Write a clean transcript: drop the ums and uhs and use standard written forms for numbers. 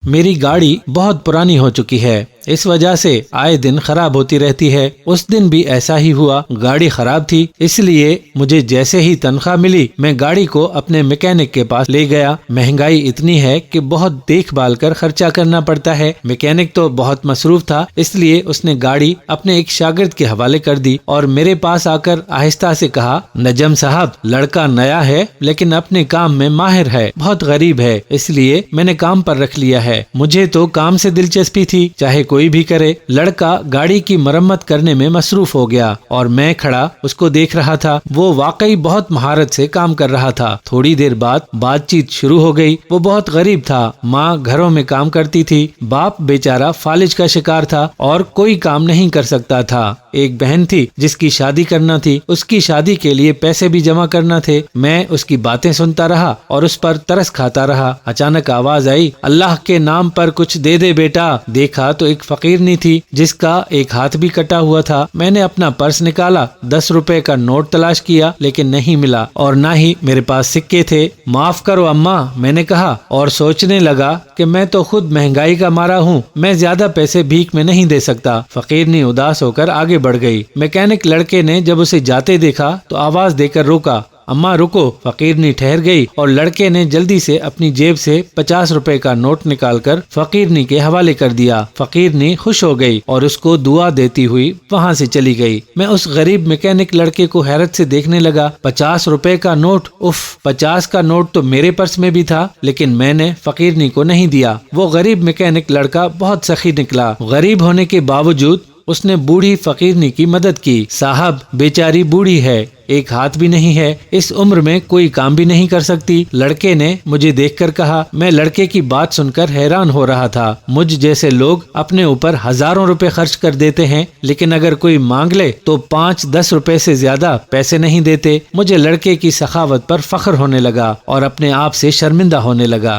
میری گاڑی بہت پرانی ہو چکی ہے، اس وجہ سے آئے دن خراب ہوتی رہتی ہے۔ اس دن بھی ایسا ہی ہوا، گاڑی خراب تھی، اس لیے مجھے جیسے ہی تنخواہ ملی میں گاڑی کو اپنے میکینک کے پاس لے گیا۔ مہنگائی اتنی ہے کہ بہت دیکھ بھال کر خرچہ کرنا پڑتا ہے۔ میکینک تو بہت مصروف تھا، اس لیے اس نے گاڑی اپنے ایک شاگرد کے حوالے کر دی اور میرے پاس آ کر آہستہ سے کہا، نجم صاحب، لڑکا نیا ہے لیکن اپنے کام میں ماہر ہے، بہت غریب ہے، اس لیے میں نے کام پر رکھ لیا ہے۔ مجھے تو کام سے دلچسپی تھی، چاہے کوئی بھی کرے۔ لڑکا گاڑی کی مرمت کرنے میں مصروف ہو گیا اور میں کھڑا اس کو دیکھ رہا تھا۔ وہ واقعی بہت مہارت سے کام کر رہا تھا۔ تھوڑی دیر بعد بات چیت شروع ہو گئی۔ وہ بہت غریب تھا، ماں گھروں میں کام کرتی تھی، باپ بیچارہ فالج کا شکار تھا اور کوئی کام نہیں کر سکتا تھا۔ ایک بہن تھی جس کی شادی کرنا تھی، اس کی شادی کے لیے پیسے بھی جمع کرنا تھے۔ میں اس کی باتیں سنتا رہا اور اس پر ترس کھاتا رہا۔ اچانک آواز آئی، اللہ کے نام پر کچھ دے دے بیٹا۔ دیکھا تو ایک فقیرنی تھی جس کا ایک ہاتھ بھی کٹا ہوا تھا۔ میں نے اپنا پرس نکالا، 10 روپے کا نوٹ تلاش کیا لیکن نہیں ملا اور نہ ہی میرے پاس سکے تھے۔ معاف کرو اماں، میں نے کہا اور سوچنے لگا کہ میں تو خود مہنگائی کا مارا ہوں، میں زیادہ پیسے بھیک میں نہیں دے سکتا۔ فقیرنی اداس ہو کر آگے بڑھ گئی۔ میکینک لڑکے نے جب اسے جاتے دیکھا تو آواز دے کر روکا، اماں رکو۔ فقیرنی ٹھہر گئی اور لڑکے نے جلدی سے اپنی جیب سے 50 روپے کا نوٹ نکال کر فقیرنی کے حوالے کر دیا۔ فقیرنی خوش ہو گئی اور اس کو دعا دیتی ہوئی وہاں سے چلی گئی۔ میں اس غریب میکینک لڑکے کو حیرت سے دیکھنے لگا۔ 50 روپے کا نوٹ، اف، 50 کا نوٹ تو میرے پرس میں بھی تھا لیکن میں نے فقیرنی کو نہیں دیا۔ وہ غریب میکینک لڑکا بہت سخی نکلا۔ غریب ہونے کے باوجود اس نے بوڑھی فقیرنی کی مدد کی۔ صاحب، بیچاری بوڑھی ہے، ایک ہاتھ بھی نہیں ہے، اس عمر میں کوئی کام بھی نہیں کر سکتی۔ لڑکے نے مجھے دیکھ کر کہا۔ میں لڑکے کی بات سن کر حیران ہو رہا تھا۔ مجھ جیسے لوگ اپنے اوپر ہزاروں روپے خرچ کر دیتے ہیں لیکن اگر کوئی مانگ لے تو 5-10 روپے سے زیادہ پیسے نہیں دیتے۔ مجھے لڑکے کی سخاوت پر فخر ہونے لگا اور اپنے آپ سے شرمندہ ہونے لگا۔